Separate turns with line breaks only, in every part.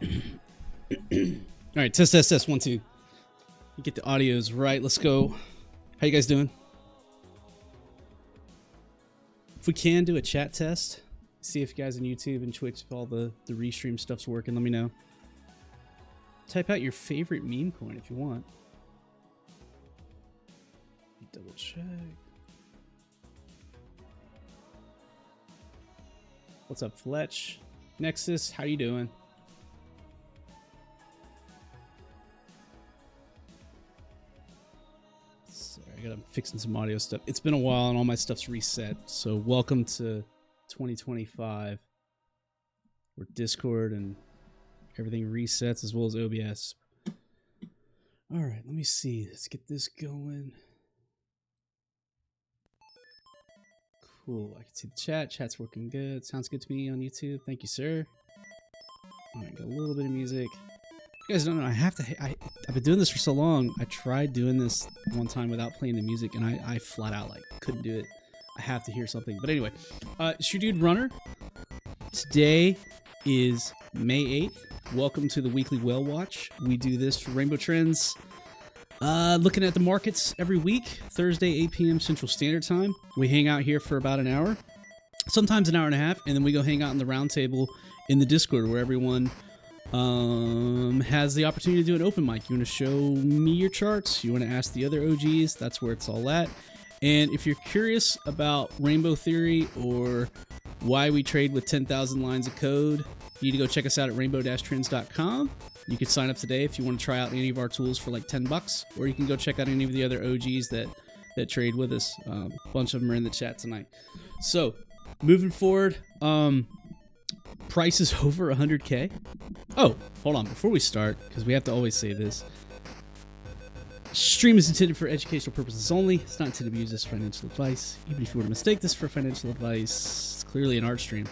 All right, test 1 2. Get the audios right. Let's go. How you guys doing? If we can do a chat test, see if you guys on YouTube and Twitch, if all the restream stuff's working, let me know. Type out your favorite meme coin if you want. Double check. What's up, Fletch? Nexus, how you doing? I'm fixing some audio stuff. It's been a while and all my stuff's reset. So welcome to 2025, where Discord and everything resets as well as OBS. All right, let me see. Let's get this going. Cool. I can see the chat. Chat's working good. Sounds good to me on YouTube. Thank you, sir. All right, got a little bit of music. You guys don't know, I've been doing this for so long. I tried doing this one time without playing the music, and I flat out like couldn't do it. I have to hear something. But anyway, it's your dude Runner. Today is May 8th. Welcome to the weekly whale watch. We do this for Rainbow Trends, looking at the markets every week, Thursday 8 p.m. Central Standard Time. We hang out here for about an hour, sometimes an hour and a half, and then we go hang out in the round table in the Discord where everyone has the opportunity to do an open mic. You want to show me your charts, you want to ask the other OGs, that's where it's all at. And if you're curious about Rainbow Theory or why we trade with 10,000 lines of code, you need to go check us out at rainbow-trends.com. You can sign up today if you want to try out any of our tools for like 10 bucks, or you can go check out any of the other OGs that trade with us. A bunch of them are in the chat tonight. So moving forward, price is over 100K. Oh, hold on. Before we start, because we have to always say this, stream is intended for educational purposes only. It's not intended to be used as financial advice. Even if you were to mistake this for financial advice, it's clearly an art stream.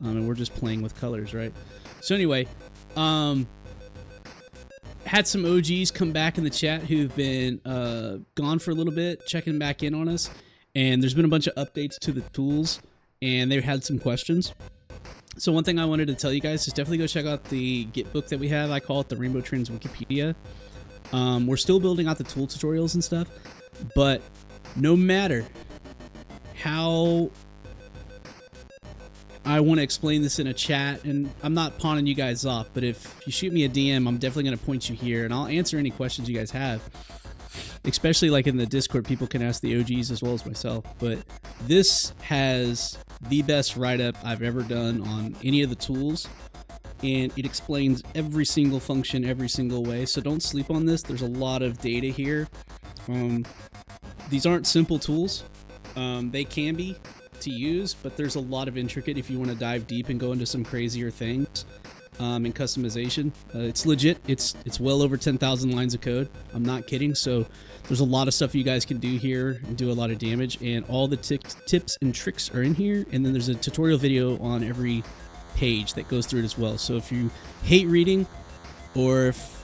And we're just playing with colors, right? So anyway, had some OGs come back in the chat who've been gone for a little bit, checking back in on us. And there's been a bunch of updates to the tools, and they had some questions. So one thing I wanted to tell you guys is definitely go check out the Git book that we have. I call it the Rainbow Trends Wikipedia. We're still building out the tool tutorials and stuff, but no matter how I want to explain this in a chat, and I'm not pawning you guys off, but if you shoot me a DM, I'm definitely going to point you here, and I'll answer any questions you guys have. Especially like in the Discord, people can ask the OGs as well as myself, but this has the best write-up I've ever done on any of the tools, and it explains every single function every single way, so don't sleep on this. There's a lot of data here. These aren't simple tools. They can be to use, but there's a lot of intricate if you want to dive deep and go into some crazier things in customization. It's legit. It's well over 10,000 lines of code. I'm not kidding. So there's a lot of stuff you guys can do here and do a lot of damage, and all the tips and tricks are in here, and then there's a tutorial video on every page that goes through it as well. So if you hate reading, or if,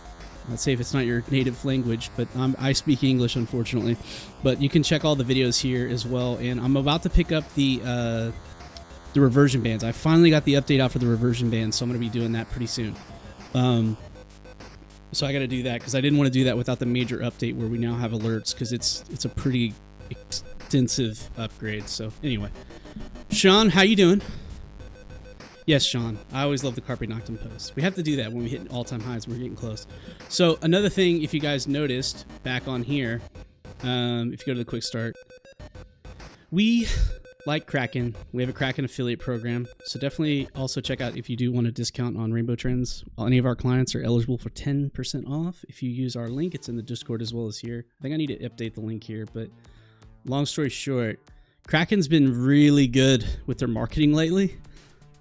let's say if it's not your native language, but I speak English unfortunately, but you can check all the videos here as well. And I'm about to pick up the reversion bands. I finally got the update out for the reversion bands, so I'm going to be doing that pretty soon. So I got to do that because I didn't want to do that without the major update where we now have alerts, because it's a pretty extensive upgrade. So anyway, Sean, how you doing? Yes, Sean. I always love the Carpe Noctem post. We have to do that when we hit all-time highs. We're getting close. So another thing, if you guys noticed back on here, if you go to the quick start, we like Kraken. We have a Kraken affiliate program. So definitely also check out if you do want a discount on Rainbow Trends. Any of our clients are eligible for 10% off if you use our link. It's in the Discord as well as here. I think I need to update the link here, but long story short, Kraken's been really good with their marketing lately.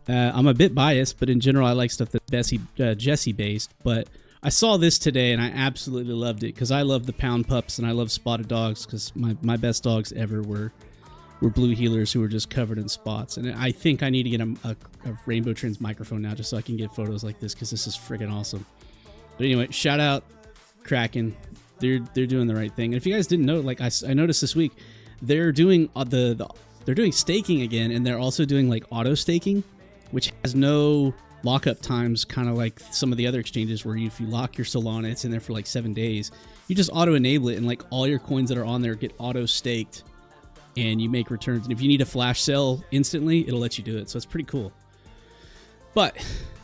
I'm a bit biased, but in general, I like stuff that's Jesse based. But I saw this today, and I absolutely loved it because I love the pound pups and I love spotted dogs, because my best dogs ever were blue healers who were just covered in spots. And I think I need to get a Rainbow Trends microphone now just so I can get photos like this, because this is freaking awesome. But anyway, shout out Kraken. They're doing the right thing. And if you guys didn't know, like I noticed this week, they're doing they're doing staking again, and they're also doing like auto staking, which has no lockup times, kind of like some of the other exchanges where if you lock your Solana, it's in there for like 7 days. You just auto enable it, and like all your coins that are on there get auto staked, and you make returns. And if you need a flash sale instantly, it'll let you do it. So it's pretty cool. But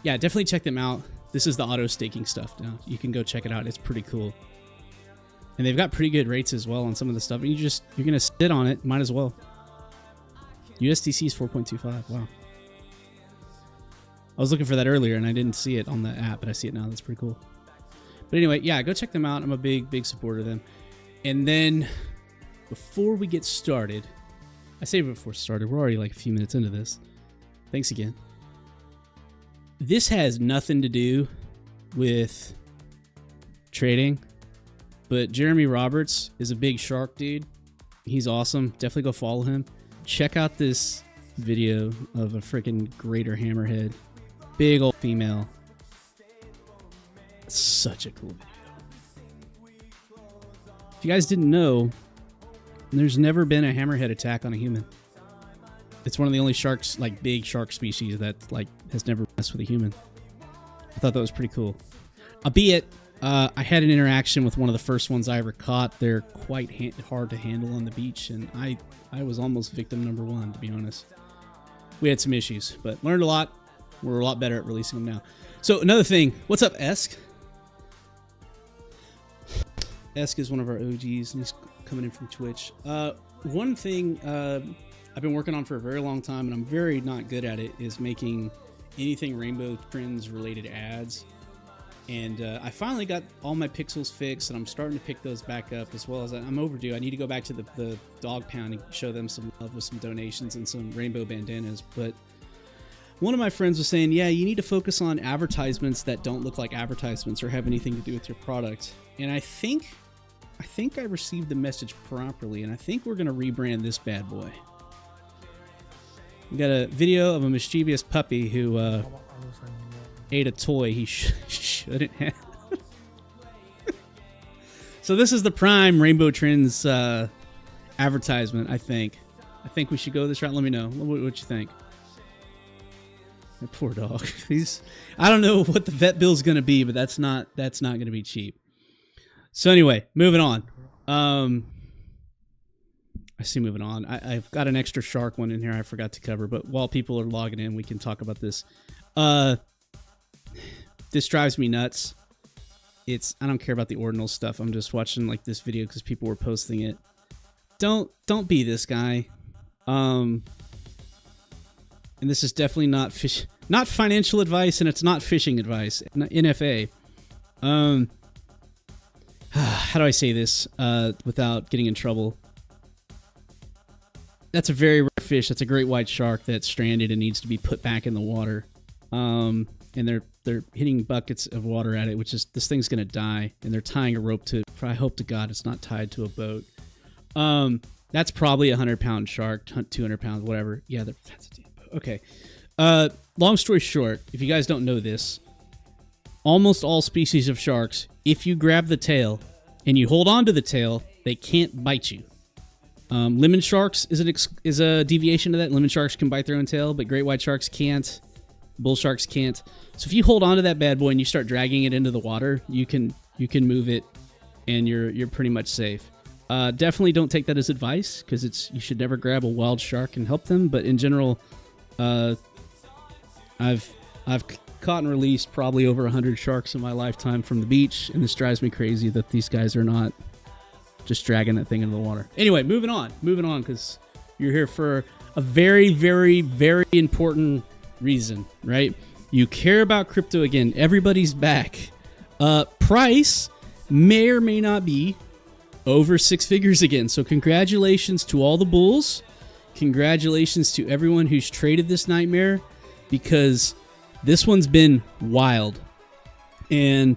yeah, definitely check them out. This is the auto staking stuff now. You can go check it out. It's pretty cool. And they've got pretty good rates as well on some of the stuff. And you're going to sit on it. Might as well. USDC is 4.25. Wow. I was looking for that earlier and I didn't see it on the app, but I see it now. That's pretty cool. But anyway, yeah, go check them out. I'm a big supporter of them. And then before we get started, I say before started, we're already like a few minutes into this. Thanks again. This has nothing to do with trading, but Jeremy Roberts is a big shark dude. He's awesome. Definitely go follow him. Check out this video of a freaking greater hammerhead. Big old female. Such a cool video. If you guys didn't know, there's never been a hammerhead attack on a human. It's one of the only sharks, like big shark species, that like has never messed with a human. I thought that was pretty cool. Albeit, I had an interaction with one of the first ones I ever caught. They're quite hard to handle on the beach, and I was almost victim number one, to be honest. We had some issues, but learned a lot. We're a lot better at releasing them now. So another thing, what's up, Esk? Esk is one of our OGs, and he's coming in from Twitch. One thing I've been working on for a very long time, and I'm very not good at it, is making anything Rainbow Trends related ads. And I finally got all my pixels fixed, and I'm starting to pick those back up, as well as I'm overdue. I need to go back to the dog pound and show them some love with some donations and some rainbow bandanas. But one of my friends was saying, yeah, you need to focus on advertisements that don't look like advertisements or have anything to do with your product. And I think I received the message properly, and I think we're going to rebrand this bad boy. We got a video of a mischievous puppy who ate a toy he shouldn't have. So this is the prime Rainbow Trends advertisement, I think. I think we should go this route. Let me know what you think. That poor dog. I don't know what the vet bill's going to be, but that's not going to be cheap. So anyway, moving on. I see moving on. I've got an extra shark one in here I forgot to cover, but while people are logging in, we can talk about this. This drives me nuts. I don't care about the ordinal stuff. I'm just watching like this video because people were posting it. Don't be this guy. And this is definitely not financial advice, and it's not fishing advice. NFA. How do I say this without getting in trouble? That's a very rare fish. That's a great white shark that's stranded and needs to be put back in the water. And they're hitting buckets of water at it, which is, this thing's gonna die. And they're tying a rope to it. I hope to God it's not tied to a boat. That's probably a 100-pound shark, 200 pounds, whatever. Yeah, that's a damn boat. Okay. Long story short, if you guys don't know this, almost all species of sharks, if you grab the tail and you hold on to the tail, they can't bite you. Lemon sharks is a deviation of that. Lemon sharks can bite their own tail, but great white sharks can't. Bull sharks can't. So if you hold on to that bad boy and you start dragging it into the water, you can move it, and you're pretty much safe. Definitely don't take that as advice, because you should never grab a wild shark and help them. But in general, I've caught and released probably over 100 sharks in my lifetime from the beach, and this drives me crazy that these guys are not just dragging that thing into the water. Anyway, moving on, because you're here for a very, very, very important reason, right? You care about crypto again. Everybody's back. Price may or may not be over 6 figures again. So congratulations to all the bulls. Congratulations to everyone who's traded this nightmare, because this one's been wild. And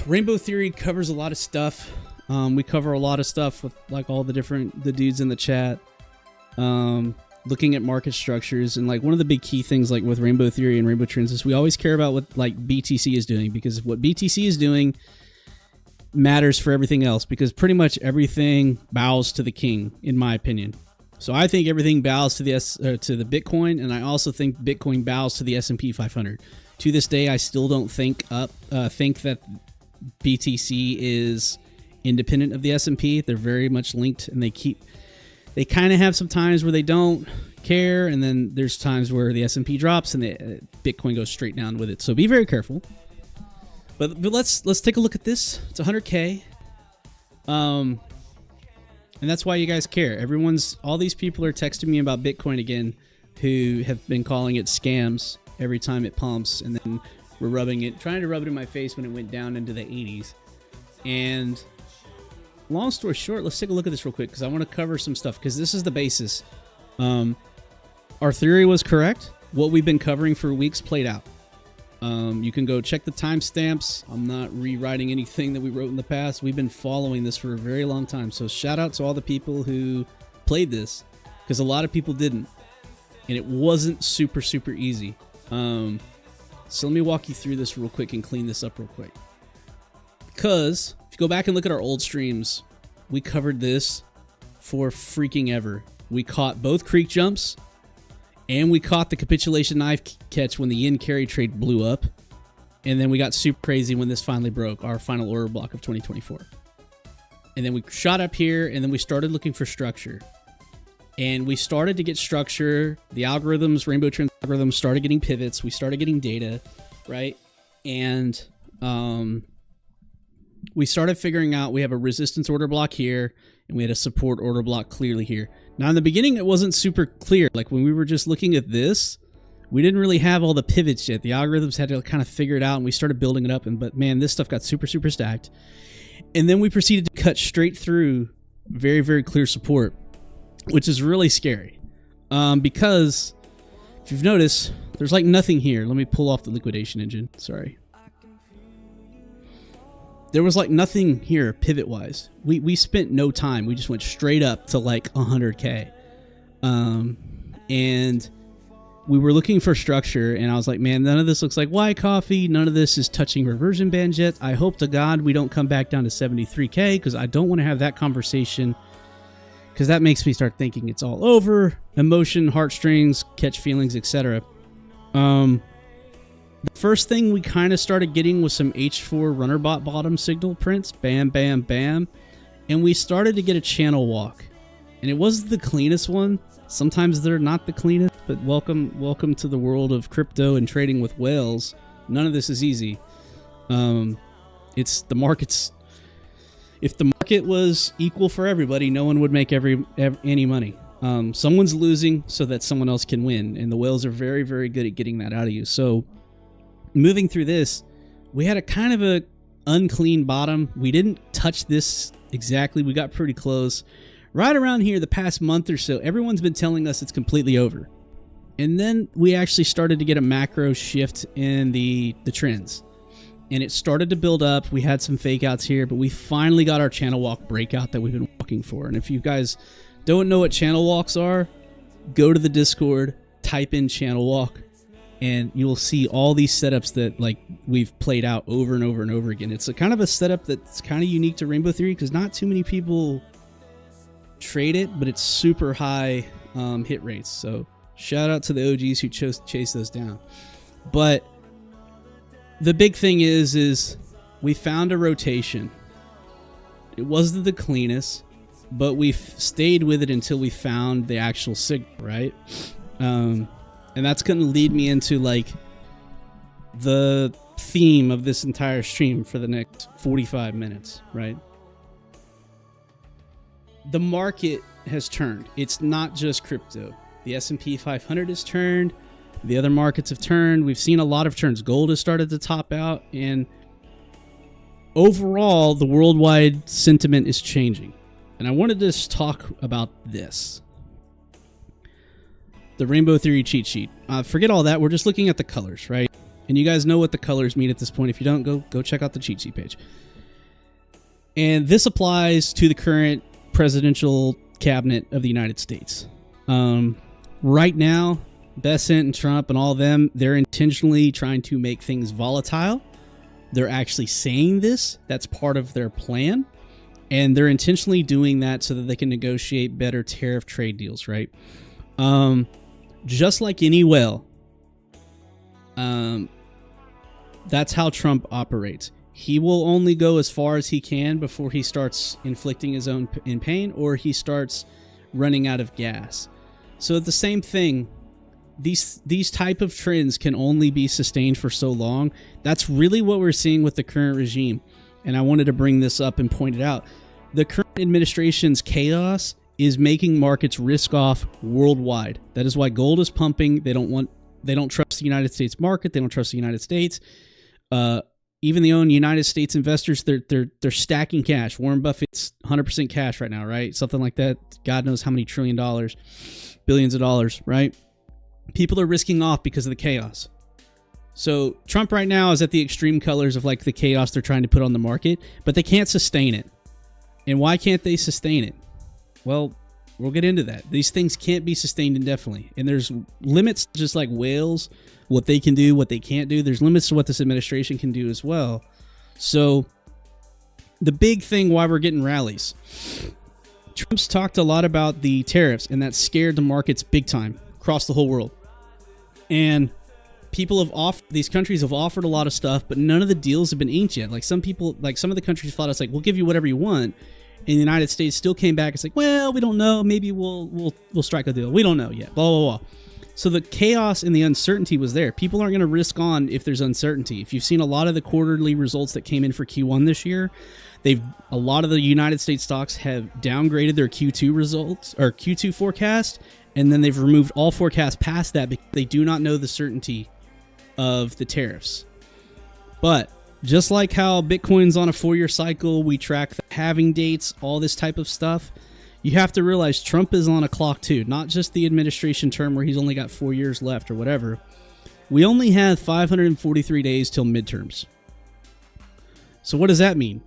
Rainbow Theory covers a lot of stuff. We cover a lot of stuff with like all the dudes in the chat. Looking at market structures, and like one of the big key things like with Rainbow Theory and Rainbow Trends is we always care about what like BTC is doing, because what BTC is doing matters for everything else, because pretty much everything bows to the king, in my opinion. So I think everything bows to to the Bitcoin, and I also think Bitcoin bows to the S&P 500. To this day, I still don't think that BTC is independent of the S&P. They're very much linked, and they kind of have some times where they don't care, and then there's times where the S&P drops and the Bitcoin goes straight down with it. So be very careful. But let's take a look at this. It's 100K. And that's why you guys care. All these people are texting me about Bitcoin again, who have been calling it scams every time it pumps, and then we're trying to rub it in my face when it went down into the 80s. And long story short, let's take a look at this real quick, because I want to cover some stuff, because this is the basis. Our theory was correct. What we've been covering for weeks played out. You can go check the timestamps. I'm not rewriting anything that we wrote in the past. We've been following this for a very long time. So shout out to all the people who played this, because a lot of people didn't. And it wasn't super, super easy. So let me walk you through this real quick and clean this up real quick. Because if you go back and look at our old streams, we covered this for freaking ever. We caught both creek jumps, and we caught the capitulation knife catch when the yen carry trade blew up. And then we got super crazy when this finally broke, our final order block of 2024. And then we shot up here, and then we started looking for structure. And we started to get structure. The algorithms, Rainbow Trends algorithms, started getting pivots. We started getting data, right? And we started figuring out we have a resistance order block here, and we had a support order block clearly here. Now, in the beginning, it wasn't super clear. Like, when we were just looking at this, we didn't really have all the pivots yet. The algorithms had to kind of figure it out, and we started building it up. But man, this stuff got super, super stacked. And then we proceeded to cut straight through very, very clear support, which is really scary. Because if you've noticed, there's like nothing here. Let me pull off the liquidation engine. Sorry. There was like nothing here pivot-wise. We spent no time. We just went straight up to like 100K. And we were looking for structure, and I was like, man, none of this looks like Y coffee. None of this is touching reversion bands yet. I hope to God we don't come back down to 73K, because I don't want to have that conversation, because that makes me start thinking it's all over. Emotion, heartstrings, catch feelings, etc. The first thing we kind of started getting was some H4 runner bottom signal prints. Bam, bam, bam. And we started to get a channel walk. And it wasn't the cleanest one. Sometimes they're not the cleanest, but welcome to the world of crypto and trading with whales. None of this is easy. It's the market's... If the market was equal for everybody, no one would make any money. Someone's losing so that someone else can win. And the whales are very, very good at getting that out of you. So moving through this, we had a kind of a unclean bottom. We didn't touch this exactly. We got pretty close. Right around here, the past month or so, everyone's been telling us it's completely over. And then we actually started to get a macro shift in the trends. And it started to build up. We had some fake outs here, but we finally got our channel walk breakout that we've been walking for. And if you guys don't know what channel walks are, go to the Discord, type in channel walk, and you will see all these setups that like we've played out over and over and over again. It's a kind of a setup that's kind of unique to Rainbow Theory, because not too many people trade it, but it's super high hit rates. So shout out to the OGs who chase those down. But the big thing is we found a rotation. It wasn't the cleanest, but we stayed with it until we found the actual signal, right? And that's going to lead me into like the theme of this entire stream for the next 45 minutes, right? The market has turned. It's not just crypto. The S&P 500 has turned. The other markets have turned. We've seen a lot of turns. Gold has started to top out, and overall, the worldwide sentiment is changing. And I wanted to just talk about this. The Rainbow Theory cheat sheet. Forget all that. We're just looking at the colors, right? And you guys know what the colors mean at this point. If you don't, go check out the cheat sheet page. And this applies to the current presidential cabinet of the United States. Right now, Besant and Trump and all of them, they're intentionally trying to make things volatile. They're actually saying this. That's part of their plan. And they're intentionally doing that so that they can negotiate better tariff trade deals, right? Just like any whale, that's how Trump operates. He will only go as far as he can before he starts inflicting his own pain or he starts running out of gas. So the same thing, these type of trends can only be sustained for so long. That's really what we're seeing with the current regime. And I wanted to bring this up and point it out. The current administration's chaos is making markets risk off worldwide. That is why gold is pumping. They don't trust the United States market. They don't trust the United States. Even the own United States investors, they're stacking cash. Warren Buffett's 100% cash right now, right? Something like that. God knows how many $1 trillion, billions of dollars, right? People are risking off because of the chaos. So Trump right now is at the extreme colors of like the chaos they're trying to put on the market, but they can't sustain it. And why can't they sustain it? Well, we'll get into that. These things can't be sustained indefinitely. And there's limits, just like whales, what they can do, what they can't do. There's limits to what this administration can do as well. So the big thing why we're getting rallies. Trump's talked a lot about the tariffs, and that scared the markets big time across the whole world. And these countries have offered a lot of stuff, but none of the deals have been inked yet. Like some of the countries thought, it's like, we'll give you whatever you want. And the United States still came back. It's like, well, we don't know. Maybe we'll strike a deal. We don't know yet. Blah, blah, blah. So the chaos and the uncertainty was there. People aren't going to risk on if there's uncertainty. If you've seen a lot of the quarterly results that came in for Q1 this year, a lot of the United States stocks have downgraded their Q2 results or Q2 forecast, and then they've removed all forecasts past that because they do not know the certainty of the tariffs. But just like how Bitcoin's on a 4-year cycle, we track the halving dates, all this type of stuff. You have to realize Trump is on a clock too, not just the administration term where he's only got 4 years left or whatever. We only have 543 days till midterms. So what does that mean?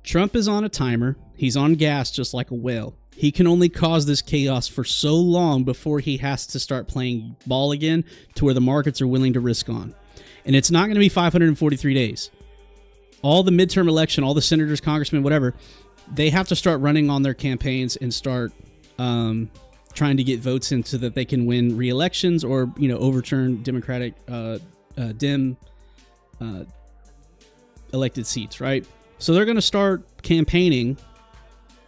Trump is on a timer. He's on gas just like a whale. He can only cause this chaos for so long before he has to start playing ball again to where the markets are willing to risk on. And it's not going to be 543 days. All the midterm election, all the senators, congressmen, whatever, they have to start running on their campaigns and start trying to get votes in so that they can win re-elections or, overturn Democratic elected seats, right? So they're going to start campaigning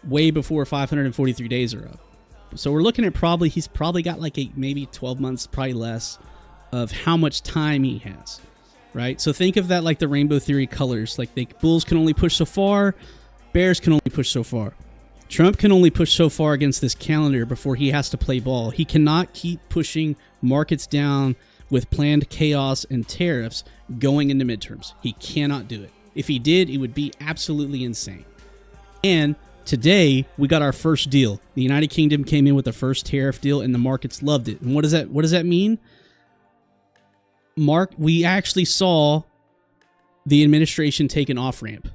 way before 543 days are up. So we're looking at he's probably got like maybe 12 months, probably less, of how much time he has, right? So think of that like the rainbow theory colors. Like bulls can only push so far, bears can only push so far. Trump can only push so far against this calendar before he has to play ball. He cannot keep pushing markets down with planned chaos and tariffs going into midterms. He cannot do it. If he did, it would be absolutely insane. And today, we got our first deal. The United Kingdom came in with the first tariff deal, and the markets loved it. And what does that mean? We actually saw the administration take an off-ramp.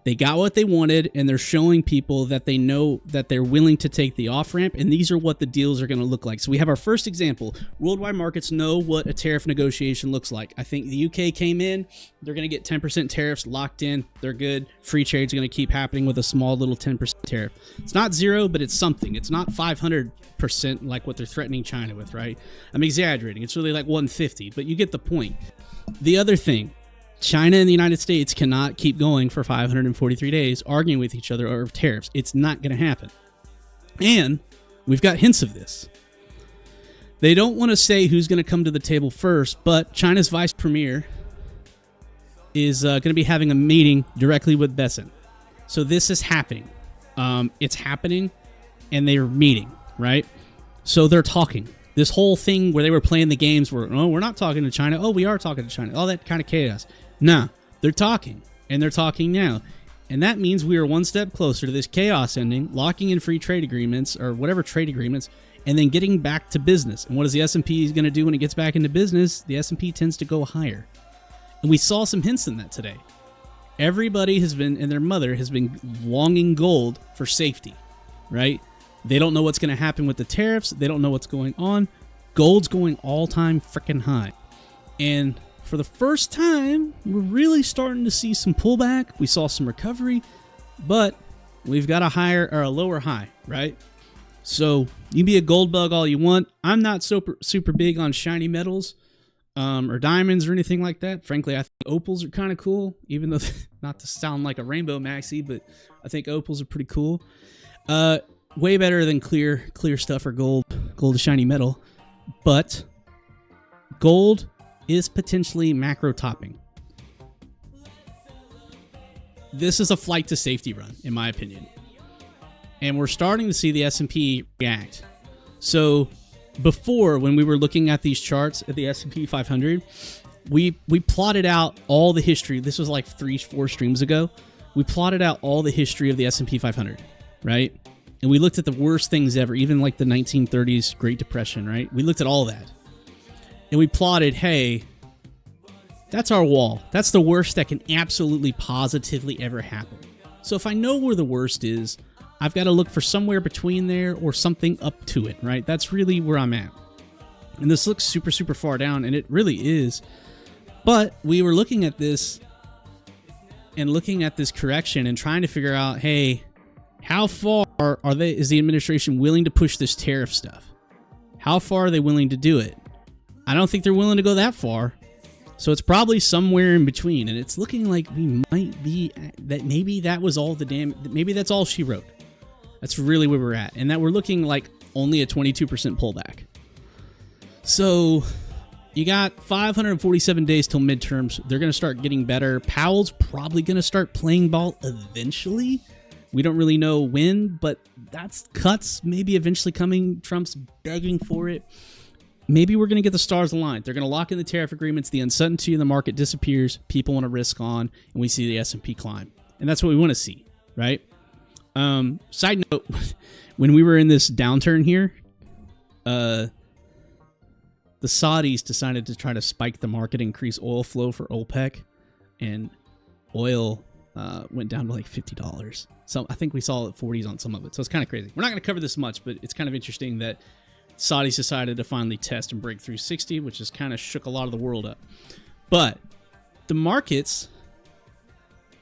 They got what they wanted, and they're showing people that they know that they're willing to take the off-ramp, and these are what the deals are going to look like. So we have our first example. Worldwide markets know what a tariff negotiation looks like. I think the UK came in. They're going to get 10% tariffs locked in. They're good. Free trade's going to keep happening with a small little 10% tariff. It's not zero, but it's something. It's not 500% like what they're threatening China with, right? I'm exaggerating. It's really like 150, but you get the point. The other thing, China and the United States cannot keep going for 543 days arguing with each other over tariffs. It's not going to happen. And we've got hints of this. They don't want to say who's going to come to the table first, but China's vice premier is going to be having a meeting directly with Besant. So this is happening. It's happening, and they're meeting, right? So they're talking. This whole thing where they were playing the games where, oh, we're not talking to China. Oh, we are talking to China. All that kind of chaos. No, they're talking, and they're talking now. And that means we are one step closer to this chaos ending, locking in free trade agreements or whatever trade agreements, and then getting back to business. And what is the S&P going to do when it gets back into business? The S&P tends to go higher. And we saw some hints in that today. Everybody has been, and their mother has been longing gold for safety, right? They don't know what's going to happen with the tariffs. They don't know what's going on. Gold's going all-time freaking high. And for the first time, we're really starting to see some pullback. We saw some recovery. but we've got a higher or a lower high, right? So you can be a gold bug all you want. I'm not super big on shiny metals or diamonds or anything like that. Frankly, I think opals are kind of cool, even though not to sound like a rainbow maxi, but I think opals are pretty cool. Way better than clear stuff or gold is shiny metal. But gold is potentially macro topping. This is a flight to safety run, in my opinion. And we're starting to see the S&P react. So before, when we were looking at these charts at the S&P 500, we plotted out all the history. This was like 3-4 streams ago. We plotted out all the history of the S&P 500, right? And we looked at the worst things ever, even like the 1930s Great Depression, right? We looked at all that. And we plotted, hey, that's our wall. That's the worst that can absolutely positively ever happen. So if I know where the worst is, I've got to look for somewhere between there or something up to it, right? That's really where I'm at. And this looks super far down, and it really is. But we were looking at this and looking at this correction and trying to figure out, hey, how far is the administration willing to push this tariff stuff? How far are they willing to do it? I don't think they're willing to go that far. So it's probably somewhere in between, and it's looking like we might be that maybe that was all the maybe that's all she wrote. That's really where we're at, and that we're looking like only a 22% pullback. So you got 547 days till midterms. They're going to start getting better. Powell's probably going to start playing ball eventually. We don't really know when, but that's cuts maybe eventually coming. Trump's begging for it. Maybe we're going to get the stars aligned. They're going to lock in the tariff agreements. The uncertainty in the market disappears. People want to risk on, and we see the S&P climb. And that's what we want to see, right? Side note, when we were in this downturn here, the Saudis decided to try to spike the market, increase oil flow for OPEC, and oil went down to like $50. So I think we saw it 40s on some of it. So it's kind of crazy. We're not going to cover this much, but it's kind of interesting that Saudis decided to finally test and break through 60, which has kind of shook a lot of the world up. But the markets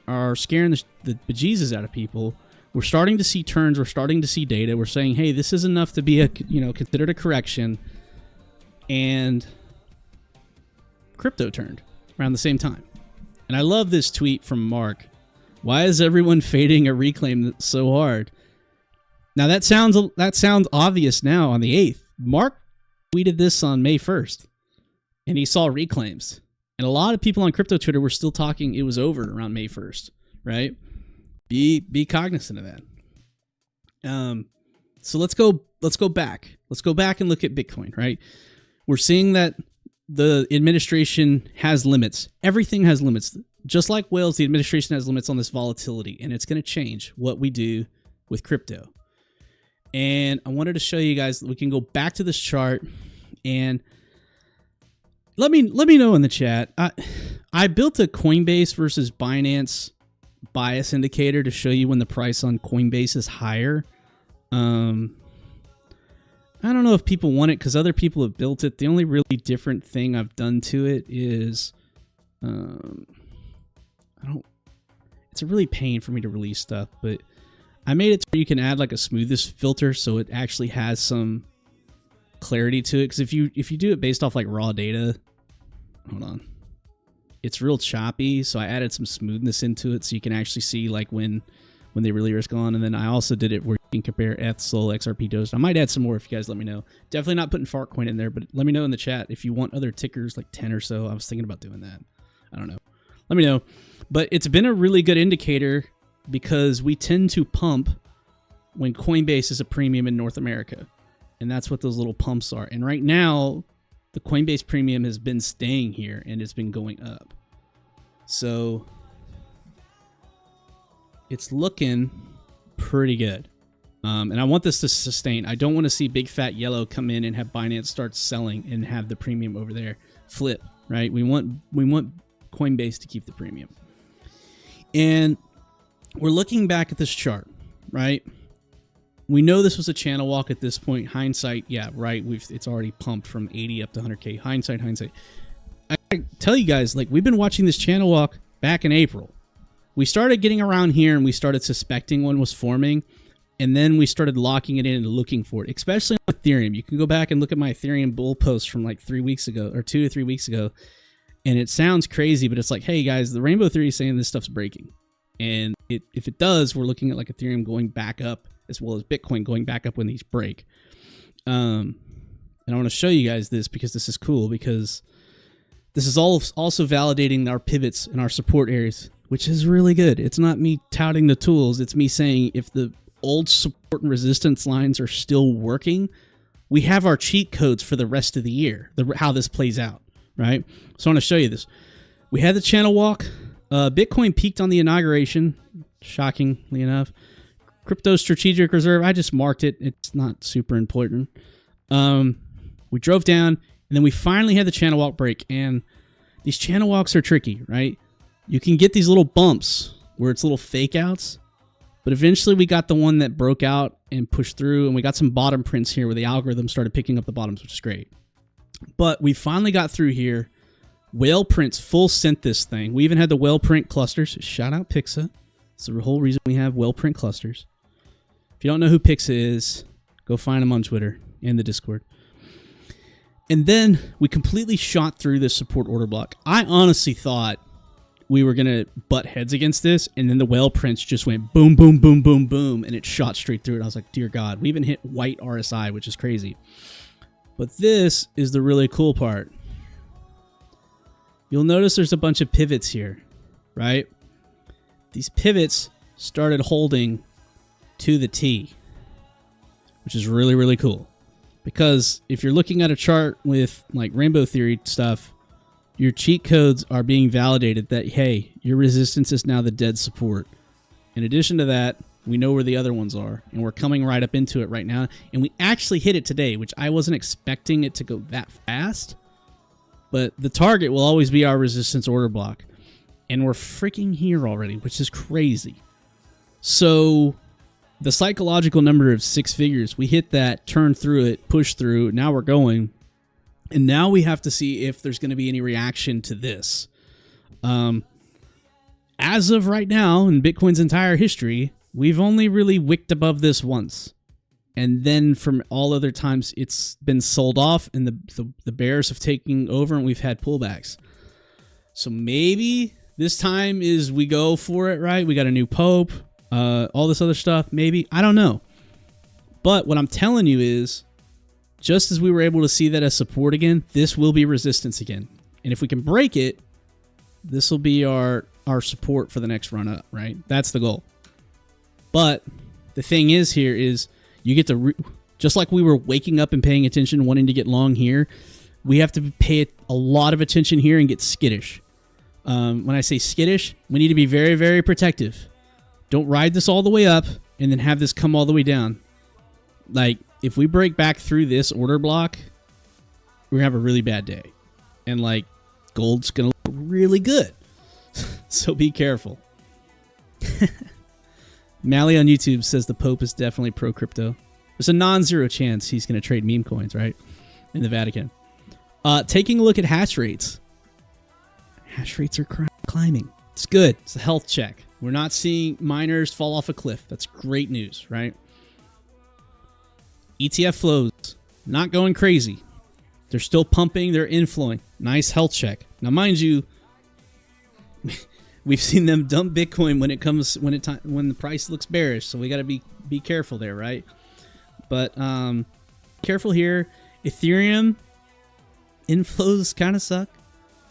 are scaring the bejesus out of people. We're starting to see turns. We're starting to see data. We're saying, hey, this is enough to be considered a correction. And crypto turned around the same time. And I love this tweet from Mark. Why is everyone fading a reclaim so hard? Now that sounds obvious now on the 8th. Mark tweeted this on May 1st, and he saw reclaims. And a lot of people on crypto Twitter were still talking it was over around May 1st, right? Be cognizant of that. So let's go back. Let's go back and look at Bitcoin, right? We're seeing that the administration has limits. Everything has limits. Just like whales, the administration has limits on this volatility, and it's going to change what we do with crypto. And I wanted to show you guys, we can go back to this chart and let me know in the chat. I built a Coinbase versus Binance bias indicator to show you when the price on Coinbase is higher. I don't know if people want it because other people have built it. The only really different thing I've done to it is it's a really pain for me to release stuff, but I made it to where you can add like a smoothness filter so it actually has some clarity to it. Because if you do it based off like raw data, hold on, it's real choppy. So I added some smoothness into it so you can actually see like when they really risk on. And then I also did it where you can compare ETH, SOL, XRP, Doge. I might add some more if you guys let me know. Definitely not putting Fartcoin in there, but let me know in the chat if you want other tickers like 10 or so. I was thinking about doing that. I don't know. Let me know. But it's been a really good indicator because we tend to pump when Coinbase is a premium in North America. And that's what those little pumps are. And right now, the Coinbase premium has been staying here and it's been going up. So it's looking pretty good. And I want this to sustain. I don't want to see big fat yellow come in and have Binance start selling and have the premium over there flip, right? We want Coinbase to keep the premium. And we're looking back at this chart, right? We know this was a channel walk at this point. Hindsight, yeah, right. It's already pumped from 80 up to 100K. Hindsight. I tell you guys, like, we've been watching this channel walk back in April. we started getting around here and we started suspecting one was forming. And then we started locking it in and looking for it, especially on Ethereum. You can go back and look at my Ethereum bull post from like 3 weeks ago or 2 to 3 weeks ago. And it sounds crazy, but it's like, hey guys, the Rainbow Theory is saying this stuff's breaking. And if it does, we're looking at like Ethereum going back up as well as Bitcoin going back up when these break. And I want to show you guys this because this is cool, because this is also validating our pivots and our support areas, which is really good. It's not me touting the tools. It's me saying if the old support and resistance lines are still working, we have our cheat codes for the rest of the year, how this plays out, right? So I want to show you this. We had the channel walk. Bitcoin peaked on the inauguration, shockingly enough. Crypto strategic reserve, I just marked it. It's not super important. We drove down, and then we finally had the channel walk break. And these channel walks are tricky, right? You can get these little bumps where it's little fake outs. But eventually we got the one that broke out and pushed through, and we got some bottom prints here where the algorithm started picking up the bottoms, which is great. But we finally got through here. Whale prints full sent this thing. We even had the whale print clusters. Shout out Pixa. It's the whole reason we have whale print clusters. If you don't know who Pixa is, go find him on Twitter and the Discord. And then we completely shot through this support order block. I honestly thought we were going to butt heads against this, and then the whale prints just went boom, boom, boom, boom, boom, and it shot straight through it. I was like, dear God, we even hit white RSI, which is crazy. But this is the really cool part. You'll notice there's a bunch of pivots here, right? These pivots started holding to the T, which is really, really cool. Because if you're looking at a chart with like Rainbow Theory stuff, your cheat codes are being validated that, hey, your resistance is now the dead support. In addition to that, we know where the other ones are, and we're coming right up into it right now. And we actually hit it today, which I wasn't expecting it to go that fast. But the target will always be our resistance order block. And we're freaking here already, which is crazy. So the psychological number of 6 figures, we hit that, turned through it, pushed through, now we're going. And now we have to see if there's going to be any reaction to this. As of right now, in Bitcoin's entire history, we've only really wicked above this once. And then from all other times, it's been sold off, and the bears have taken over, and we've had pullbacks. So maybe this time is we go for it, right? We got a new pope, all this other stuff, maybe. I don't know. But what I'm telling you is, just as we were able to see that as support again, this will be resistance again. And if we can break it, this will be our support for the next run up, right? That's the goal. But the thing is here is you get to, just like we were waking up and paying attention, wanting to get long here, we have to pay a lot of attention here and get skittish. When I say skittish, we need to be very, very protective. Don't ride this all the way up and then have this come all the way down. Like, if we break back through this order block, we're going to have a really bad day. And, like, gold's going to look really good. So be careful. Mally on YouTube says the Pope is definitely pro-crypto. There's a non-zero chance he's going to trade meme coins, right? In the Vatican. Taking a look at hash rates. Hash rates are climbing. It's good. It's a health check. We're not seeing miners fall off a cliff. That's great news, right? ETF flows, not going crazy. They're still pumping, they're inflowing. Nice health check. Now, mind you, we've seen them dump Bitcoin when the price looks bearish, so we got to be careful there, right? But careful here. Ethereum inflows kind of suck,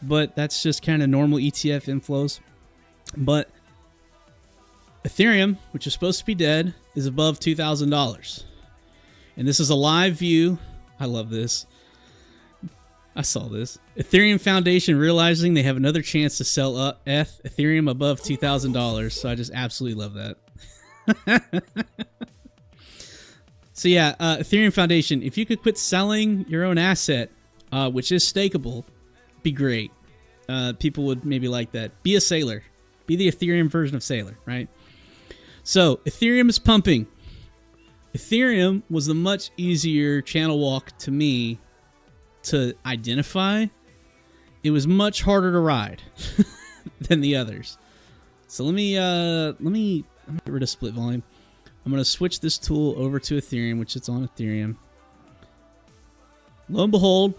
but that's just kind of normal ETF inflows. But Ethereum, which is supposed to be dead, is above $2,000. And this is a live view. I love this. I saw this. Ethereum Foundation realizing they have another chance to sell Ethereum above $2,000. So I just absolutely love that. So yeah, Ethereum Foundation, if you could quit selling your own asset, which is stakeable, be great. People would maybe like that. Be a sailor. Be the Ethereum version of sailor, right? So Ethereum is pumping. Ethereum was the much easier channel walk to me to identify. It was much harder to ride than the others. So let me get rid of split volume. I'm going to switch this tool over to Ethereum, which it's on Ethereum. Lo and behold,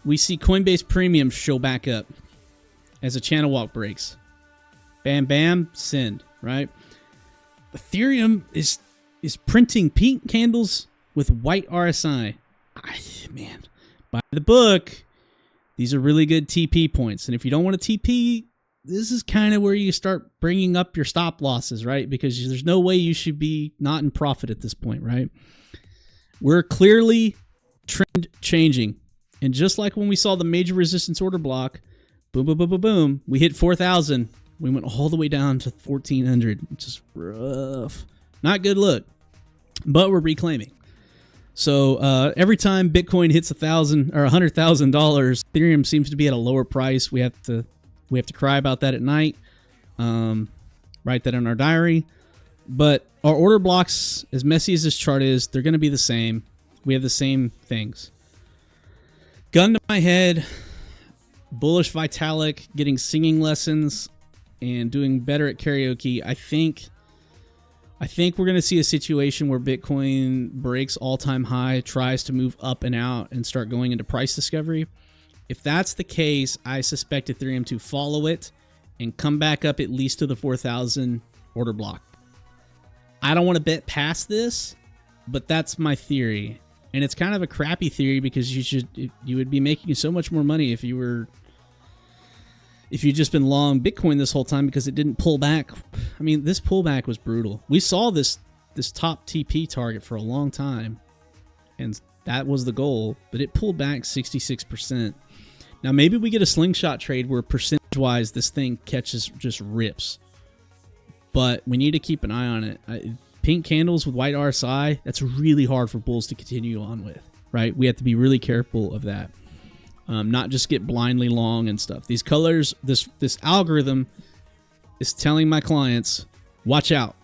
we see Coinbase Premium show back up as a channel walk breaks. Bam, bam, send, right? Ethereum is printing pink candles with white RSI. Man, by the book, these are really good TP points. And if you don't want to TP, this is kind of where you start bringing up your stop losses, right? Because there's no way you should be not in profit at this point, right? We're clearly trend changing. And just like when we saw the major resistance order block, boom, boom, boom, boom, boom, we hit 4,000. We went all the way down to 1,400, which is rough. Not good look, but we're reclaiming. So every time Bitcoin hits $1,000 or $100,000, Ethereum seems to be at a lower price. We have to cry about that at night. Write that in our diary. But our order blocks, as messy as this chart is, they're going to be the same. We have the same things. Gun to my head, bullish Vitalik, getting singing lessons, and doing better at karaoke. I think we're going to see a situation where Bitcoin breaks all-time high, tries to move up and out, and start going into price discovery. If that's the case, I suspect Ethereum to follow it and come back up at least to the 4,000 order block. I don't want to bet past this, but that's my theory. And it's kind of a crappy theory because you would be making so much more money if you'd just been long Bitcoin this whole time because it didn't pull back. I mean, this pullback was brutal. We saw this top TP target for a long time, and that was the goal, but it pulled back 66%. Now, maybe we get a slingshot trade where percentage-wise this thing just rips. But we need to keep an eye on it. Pink candles with white RSI, that's really hard for bulls to continue on with, right? We have to be really careful of that. Not just get blindly long and stuff. These colors, this algorithm is telling my clients, watch out.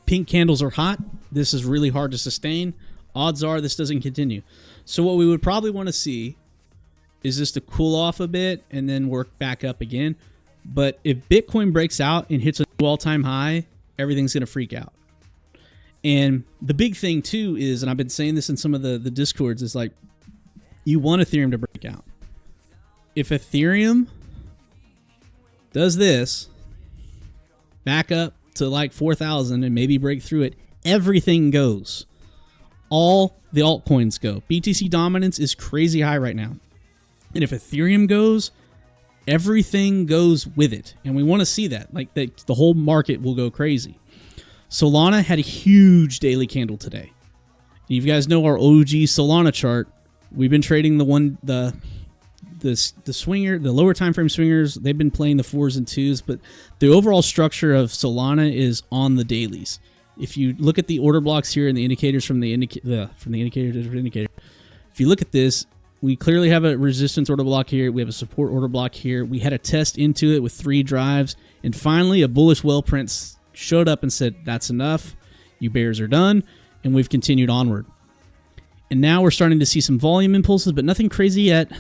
Pink candles are hot. This is really hard to sustain. Odds are this doesn't continue. So what we would probably want to see is this to cool off a bit and then work back up again. But if Bitcoin breaks out and hits a new all-time high, everything's going to freak out. And the big thing too is, and I've been saying this in some of the discords, is like, you want Ethereum to break out. If Ethereum does this, back up to like 4,000 and maybe break through it, everything goes. All the altcoins go. BTC dominance is crazy high right now. And if Ethereum goes, everything goes with it. And we want to see that. Like the whole market will go crazy. Solana had a huge daily candle today. You guys know our OG Solana chart. We've been trading the swinger, the lower time frame swingers. They've been playing the 4s and 2s, but the overall structure of Solana is on the dailies. If you look at the order blocks here and the indicators from the indicator to the indicator, if you look at this, we clearly have a resistance order block here. We have a support order block here. We had a test into it with 3 drives, and finally a bullish well print showed up and said, "That's enough. You bears are done," and we've continued onward. And now we're starting to see some volume impulses, but nothing crazy yet.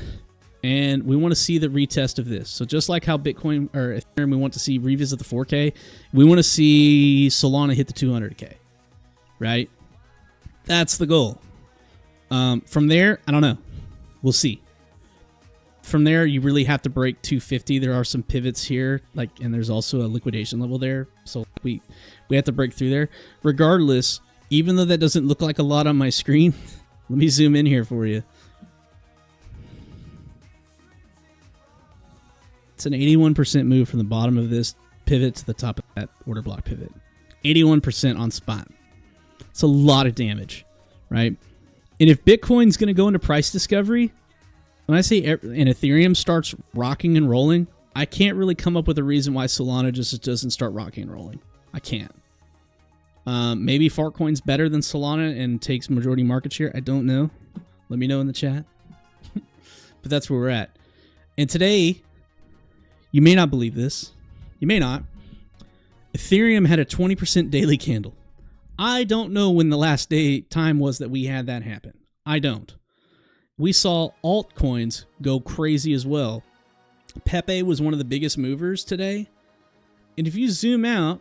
And we want to see the retest of this. So just like how Bitcoin or Ethereum, we want to see revisit the 4K, we want to see Solana hit the 200K, right? That's the goal. From there, I don't know. We'll see. From there, you really have to break 250. There are some pivots here, and there's also a liquidation level there. So we have to break through there. Regardless, even though that doesn't look like a lot on my screen, let me zoom in here for you. It's an 81% move from the bottom of this pivot to the top of that order block pivot. 81% on spot. It's a lot of damage, right? And if Bitcoin's going to go into price discovery, when I say and Ethereum starts rocking and rolling, I can't really come up with a reason why Solana just doesn't start rocking and rolling. I can't. Maybe Fartcoin's better than Solana and takes majority market share. I don't know. Let me know in the chat. But that's where we're at. And today, you may not believe this. You may not. Ethereum had a 20% daily candle. I don't know when the last time was that we had that happen. I don't. We saw altcoins go crazy as well. Pepe was one of the biggest movers today. And if you zoom out,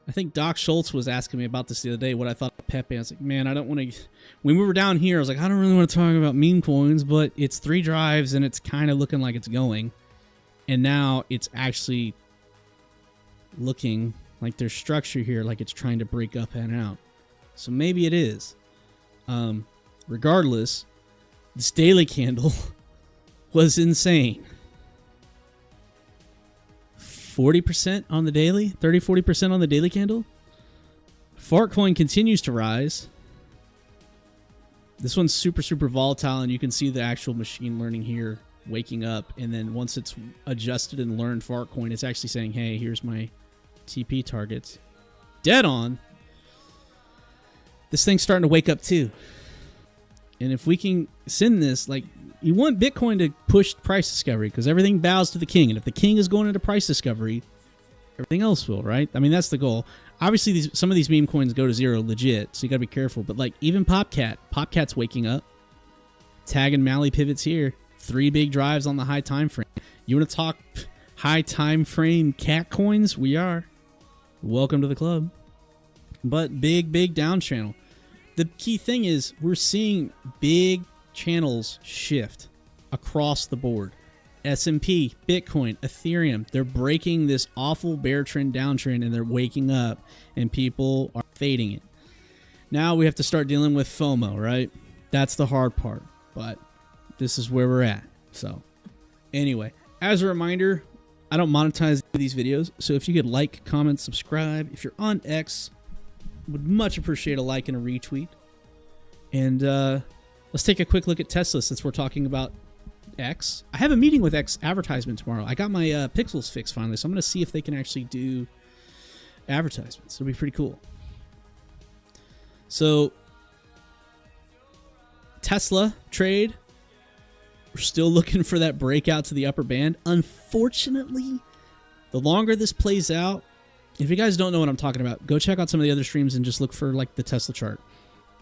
I think Doc Schultz was asking me about this the other day, what I thought of Pepe. I was like, man, I don't want to... When we were down here, I was like, I don't really want to talk about meme coins, but it's 3 drives and it's kind of looking like it's going. And now it's actually looking like there's structure here, like it's trying to break up and out. So maybe it is. Regardless, this daily candle was insane. 40% on the daily, 30-40% on the daily candle. Fartcoin continues to rise. This one's super volatile, and you can see the actual machine learning here waking up, and then once it's adjusted and learned Fartcoin, it's actually saying, hey, here's my TP targets. Dead on. This thing's starting to wake up too. And if we can send this, like, you want Bitcoin to push price discovery because everything bows to the king. And if the king is going into price discovery, everything else will, right? I mean, that's the goal. Obviously, some of these meme coins go to zero legit, so you got to be careful. But, like, even Popcat's waking up. Tag and Mally pivots here. 3 big drives on the high time frame. You want to talk high time frame cat coins? We are. Welcome to the club. But big down channel. The key thing is we're seeing big channels shift across the board. S&P, Bitcoin, Ethereum, they're breaking this awful bear trend, downtrend, and they're waking up, and people are fading it. Now we have to start dealing with FOMO, right? That's the hard part, but this is where we're at. So anyway, as a reminder, I don't monetize these videos, so if you could like, comment, subscribe. If you're on X, would much appreciate a like and a retweet. And let's take a quick look at Tesla since we're talking about X. I have a meeting with X advertisement tomorrow. I got my pixels fixed finally, so I'm going to see if they can actually do advertisements. It'll be pretty cool. So, Tesla trade. We're still looking for that breakout to the upper band. Unfortunately, the longer this plays out, if you guys don't know what I'm talking about, go check out some of the other streams and just look for like the Tesla chart.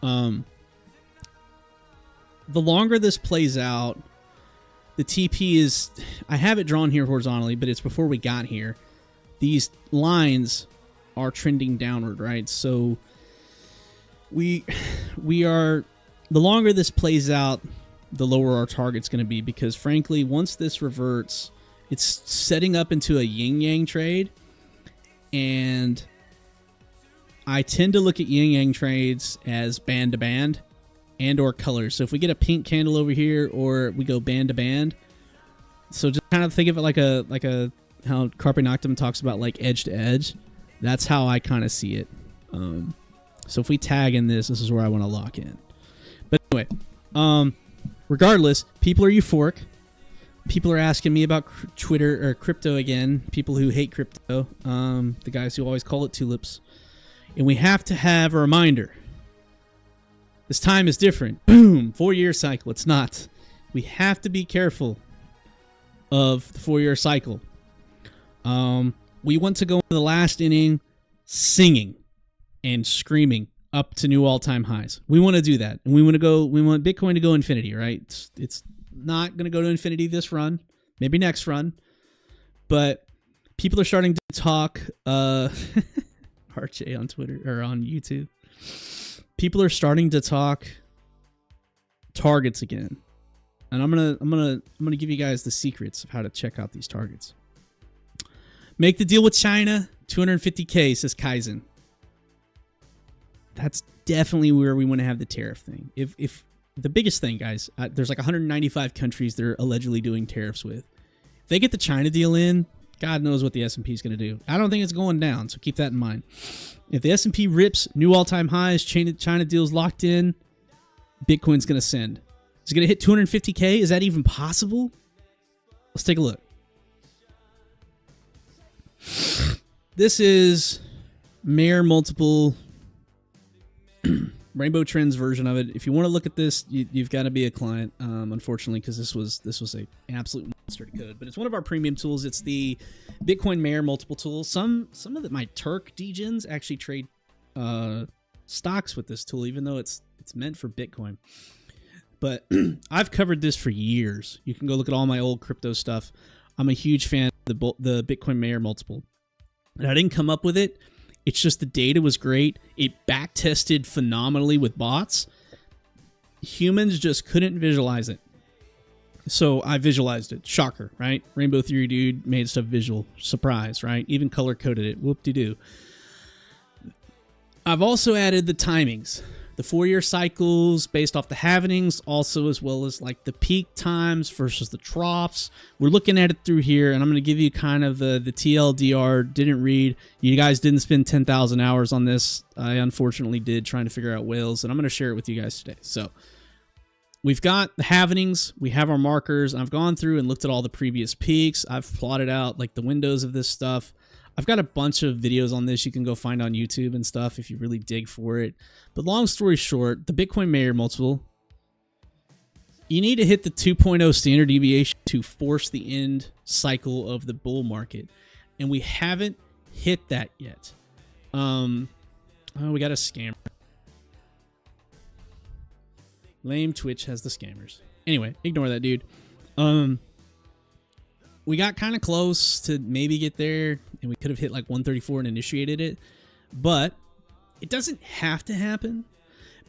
The longer this plays out, the TP is, I have it drawn here horizontally, but it's before we got here. These lines are trending downward, right? So we are, the longer this plays out, the lower our target's going to be, because frankly, once this reverts, it's setting up into a yin-yang trade. And I tend to look at yin-yang trades as band to band and or colors. So if we get a pink candle over here or we go band to band, so just kind of think of it like a how Carpe Noctem talks about like edge to edge. That's how I kind of see it. So if we tag in this is where I want to lock in. But anyway, regardless, people are euphoric. People are asking me about Twitter or crypto again. People who hate crypto, the guys who always call it tulips. And we have to have a reminder. This time is different. Boom, 4-year cycle. It's not. We have to be careful of the 4-year cycle. We want to go into the last inning singing and screaming up to new all-time highs. We want to do that. And we want Bitcoin to go infinity, right? It's not going to go to infinity this run, maybe next run, but people are starting to talk RJ on Twitter or on YouTube. People are starting to talk targets again. And I'm going to give you guys the secrets of how to check out these targets. Make the deal with China, 250K, says Kaizen. That's definitely where we want to have the tariff thing. If the biggest thing, guys, there's like 195 countries they're allegedly doing tariffs with. If they get the China deal in, God knows what the S&P is going to do. I don't think it's going down, so keep that in mind. If the S&P rips new all-time highs, China deal's locked in, Bitcoin's going to send. Is it going to hit 250K? Is that even possible? Let's take a look. This is Mayer multiple Rainbow Trends version of it. If you want to look at this, you've got to be a client, unfortunately, because this was a absolute monster to code. But it's one of our premium tools. It's the Bitcoin Mayer multiple tool. Some of my Turk degens actually trade stocks with this tool, even though it's meant for Bitcoin. But I've covered this for years. You can go look at all my old crypto stuff. I'm a huge fan the Bitcoin Mayor multiple. And I didn't come up with it. It's just the data was great. It back tested phenomenally with bots. Humans just couldn't visualize it. So I visualized it. Shocker, right? Rainbow Theory dude made stuff visual. Surprise, right? Even color coded it. Whoop-de-doo. I've also added the timings. The 4-year cycles based off the halvenings, also as well as like the peak times versus the troughs. We're looking at it through here, and I'm going to give you kind of the TLDR. Didn't read. You guys didn't spend 10,000 hours on this. I unfortunately did, trying to figure out whales, and I'm going to share it with you guys today. So we've got the halvenings. We have our markers. I've gone through and looked at all the previous peaks. I've plotted out like the windows of this stuff. I've got a bunch of videos on this you can go find on YouTube and stuff if you really dig for it. But long story short, the Bitcoin Mayor multiple, you need to hit the 2.0 standard deviation to force the end cycle of the bull market. And we haven't hit that yet. Oh, we got a scammer. Lame Twitch has the scammers. Anyway, ignore that, dude. We got kind of close to maybe get there, and we could have hit like 134 and initiated it, but it doesn't have to happen.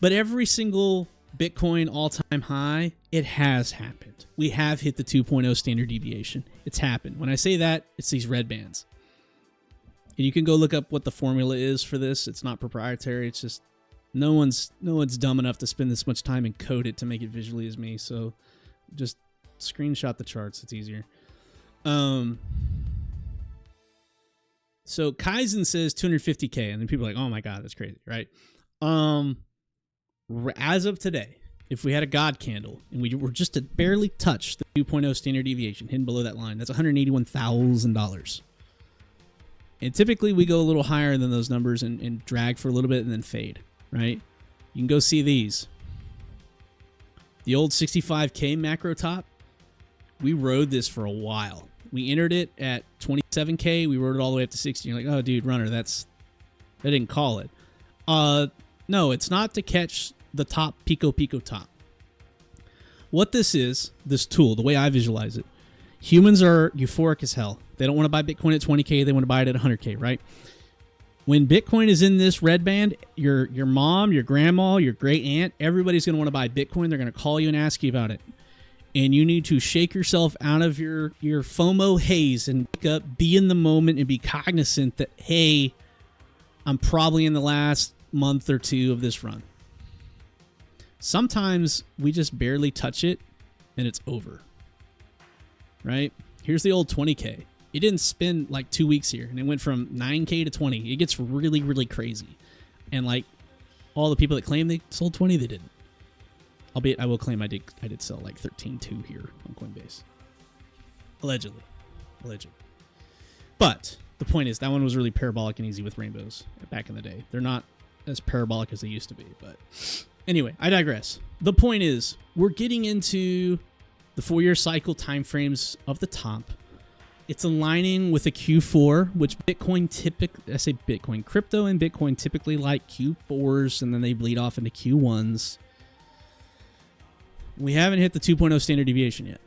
But every single Bitcoin all-time high, it has happened. We have hit the 2.0 standard deviation. It's happened. When I say that, it's these red bands. And you can go look up what the formula is for this. It's not proprietary. It's just no one's dumb enough to spend this much time and code it to make it visually as me. So just screenshot the charts. It's easier. So Kaizen says 250K, and then people are like, oh my God, that's crazy, right? As of today, if we had a God candle and we were just to barely touch the 2.0 standard deviation hidden below that line, that's $181,000. And typically we go a little higher than those numbers and drag for a little bit and then fade, right? You can go see these. The old 65K macro top, we rode this for a while. We entered it at 27K. We rode it all the way up to 60. You're like, oh, dude, runner, I didn't call it. No, it's not to catch the top pico top. What this is, this tool, the way I visualize it, humans are euphoric as hell. They don't want to buy Bitcoin at 20K. They want to buy it at 100K, right? When Bitcoin is in this red band, your mom, your grandma, your great aunt, everybody's going to want to buy Bitcoin. They're going to call you and ask you about it. And you need to shake yourself out of your FOMO haze and wake up, be in the moment, and be cognizant that, hey, I'm probably in the last month or two of this run. Sometimes we just barely touch it, and it's over. Right? Here's the old 20K. It didn't spend like 2 weeks here, and it went from 9K to 20. It gets really, really crazy. And like all the people that claim they sold 20, they didn't. Albeit, I will claim I did sell like 13.2 here on Coinbase. Allegedly. But the point is, that one was really parabolic and easy with rainbows back in the day. They're not as parabolic as they used to be. But anyway, I digress. The point is, we're getting into the 4-year cycle timeframes of the top. It's aligning with a Q4, which crypto and Bitcoin typically like Q4s, and then they bleed off into Q1s. We haven't hit the 2.0 standard deviation yet.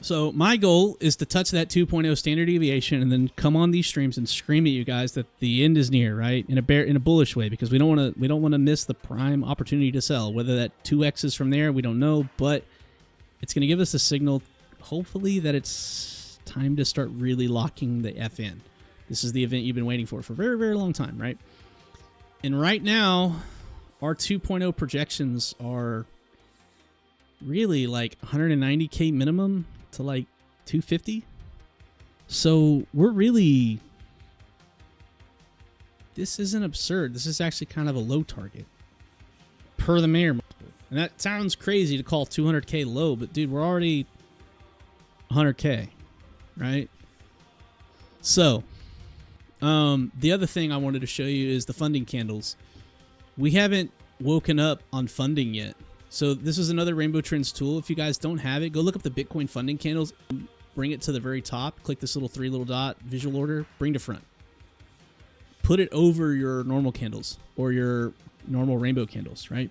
So my goal is to touch that 2.0 standard deviation and then come on these streams and scream at you guys that the end is near, right? In a bullish way, because we don't want to miss the prime opportunity to sell. Whether that 2x is from there, we don't know, but it's going to give us a signal, hopefully, that it's time to start really locking the F in. This is the event you've been waiting for a very, very long time, right? And right now, our 2.0 projections are really like 190K minimum to like 250. So we're really, this isn't absurd. This is actually kind of a low target per the mayor multiple. And that sounds crazy to call 200K low, but dude, we're already 100K, right? So the other thing I wanted to show you is the funding candles. We haven't woken up on funding yet. So this is another Rainbow Trends tool. If you guys don't have it, go look up the Bitcoin funding candles, bring it to the very top, click this little 3 little dot visual order, bring to front. Put it over your normal candles or your normal rainbow candles, right?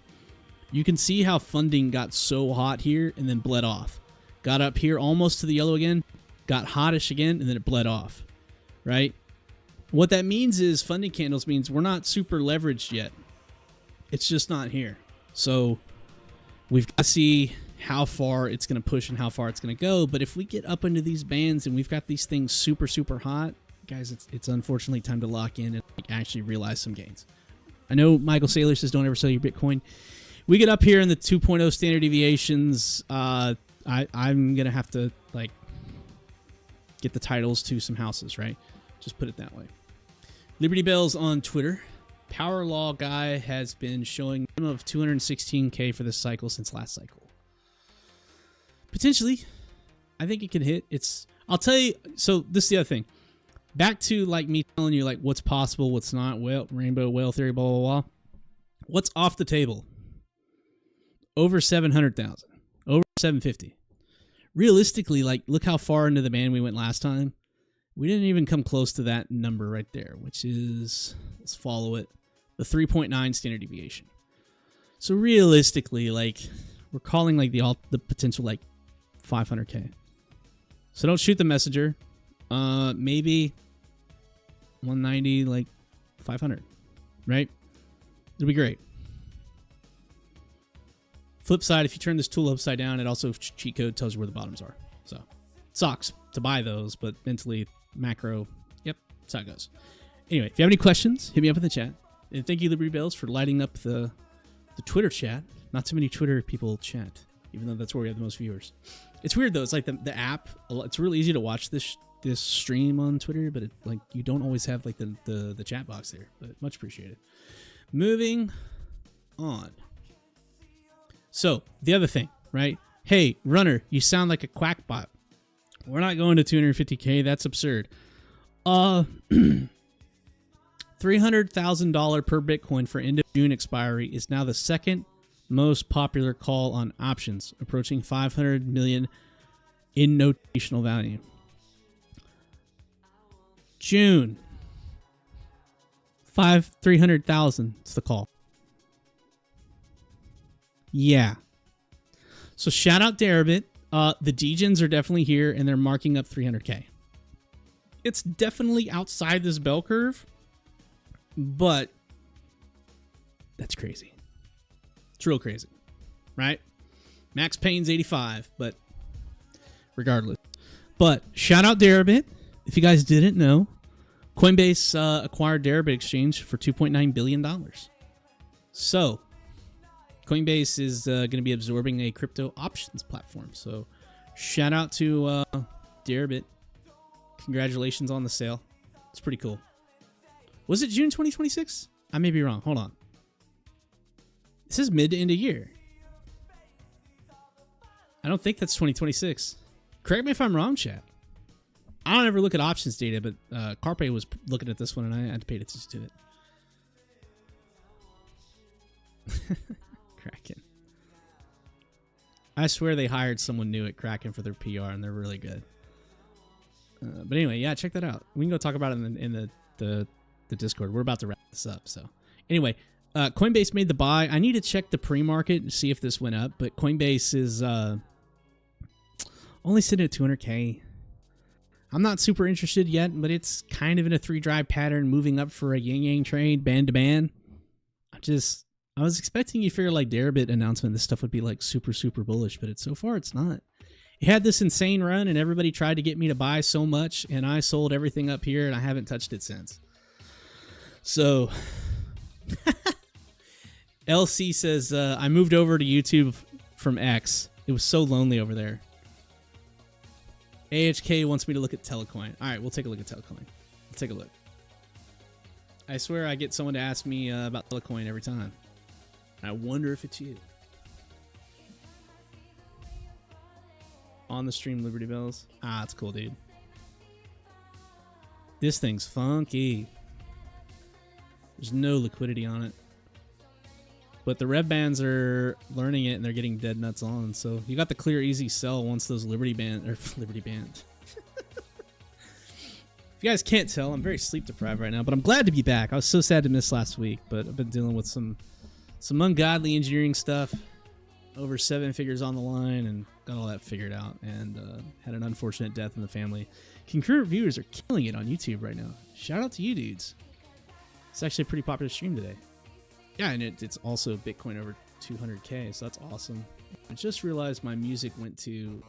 You can see how funding got so hot here and then bled off. Got up here almost to the yellow again, got hottish again, and then it bled off, right? What that means is funding candles means we're not super leveraged yet. It's just not here. So we've got to see how far it's going to push and how far it's going to go. But if we get up into these bands and we've got these things super, super hot, guys, it's unfortunately time to lock in and actually realize some gains. I know Michael Saylor says don't ever sell your Bitcoin. We get up here in the 2.0 standard deviations. I'm going to have to like get the titles to some houses, right? Just put it that way. Liberty Bells on Twitter. Power Law guy has been showing a minimum of 216K for this cycle since last cycle. Potentially, I think it can hit. I'll tell you, so this is the other thing. Back to like me telling you like what's possible, what's not, rainbow whale theory, blah, blah, blah. What's off the table? Over 700,000. Over 750. Realistically, like look how far into the band we went last time. We didn't even come close to that number right there, which is, let's follow it, the 3.9 standard deviation. So realistically, like we're calling like the potential like 500K. So don't shoot the messenger. Maybe 190, like 500, right? It'll be great. Flip side, if you turn this tool upside down, it also cheat code tells you where the bottoms are. So it sucks to buy those, but mentally, macro, yep, that's how it goes. Anyway, if you have any questions, hit me up in the chat. And thank you, Liberty Bells, for lighting up the Twitter chat. Not too many Twitter people chat, even though that's where we have the most viewers. It's weird though. It's like the app. It's really easy to watch this stream on Twitter, but like you don't always have like the chat box there. But much appreciated. Moving on. So the other thing, right? Hey, runner, you sound like a quackbot. We're not going to 250K. That's absurd. $300,000 per Bitcoin for end of June expiry is now the second most popular call on options, approaching 500 million in notational value. June, 300,000 is the call. Yeah. So shout out Deribit. The degens are definitely here, and they're marking up 300K. It's definitely outside this bell curve, but that's crazy. It's real crazy, right? Max Payne's 85, but regardless. But shout out Deribit. If you guys didn't know, Coinbase acquired Deribit Exchange for $2.9 billion. So Coinbase is going to be absorbing a crypto options platform. So shout out to Deribit. Congratulations on the sale. It's pretty cool. Was it June 2026? I may be wrong. Hold on. This is mid to end of year. I don't think that's 2026. Correct me if I'm wrong, chat. I don't ever look at options data, but Carpe was looking at this one, and I had to pay attention to it. Kraken. I swear they hired someone new at Kraken for their PR, and they're really good. But anyway, yeah, check that out. We can go talk about it in the Discord. We're about to wrap this up. So anyway, Coinbase made the buy. I need to check the pre-market and see if this went up, but Coinbase is only sitting at 200K. I'm not super interested yet, but it's kind of in a 3-drive pattern, moving up for a yin-yang trade, band to band. I was expecting you figure like Deribit announcement, this stuff would be like super, super bullish, but so far it's not. It had this insane run, and everybody tried to get me to buy so much, and I sold everything up here, and I haven't touched it since. So, LC says, I moved over to YouTube from X. It was so lonely over there. AHK wants me to look at Telecoin. All right, we'll take a look at Telecoin. Let's take a look. I swear I get someone to ask me about Telecoin every time. I wonder if it's you. On the stream, Liberty Bells. Ah, it's cool, dude. This thing's funky. There's no liquidity on it. But the Rev bands are learning it, and they're getting dead nuts on. So you got the clear, easy sell once those Liberty bands. If you guys can't tell, I'm very sleep deprived right now, but I'm glad to be back. I was so sad to miss last week, but I've been dealing with some ungodly engineering stuff. over 7 figures on the line and got all that figured out, and had an unfortunate death in the family. Concurrent viewers are killing it on YouTube right now. Shout out to you dudes. It's actually a pretty popular stream today. Yeah, and it's also Bitcoin over 200K, so that's awesome. I just realized my music went to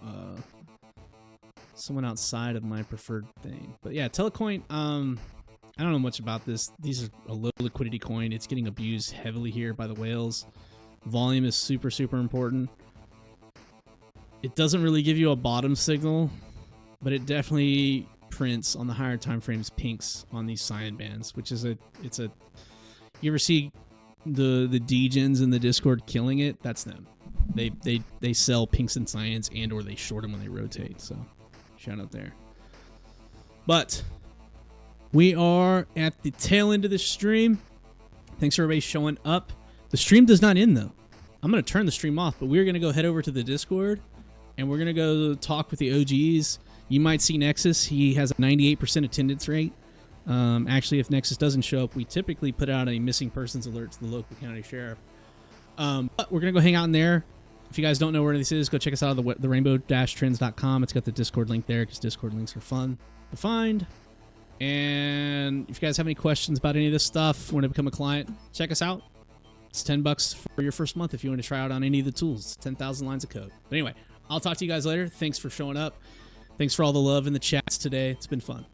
someone outside of my preferred thing. But yeah, Telecoin, I don't know much about this. These are a low liquidity coin. It's getting abused heavily here by the whales. Volume is super, super important. It doesn't really give you a bottom signal, but it definitely prints on the higher time frames pinks on these cyan bands, which is you ever see the degens in the Discord killing it? That's them. They sell pinks and cyans, and or they short them when they rotate. So shout out there. But we are at the tail end of this stream. Thanks for everybody showing up. The stream does not end though. I'm going to turn the stream off, but we're going to go head over to the Discord and we're going to go talk with the OGs. You might see Nexus. He has a 98% attendance rate. Actually, if Nexus doesn't show up, we typically put out a missing persons alert to the local county sheriff. But we're going to go hang out in there. If you guys don't know where this is, go check us out at the rainbow-trends.com. It's got the Discord link there because Discord links are fun to find. And if you guys have any questions about any of this stuff, want to become a client, check us out. It's $10 for your first month if you want to try out on any of the tools. 10,000 lines of code. But anyway, I'll talk to you guys later. Thanks for showing up. Thanks for all the love in the chats today. It's been fun.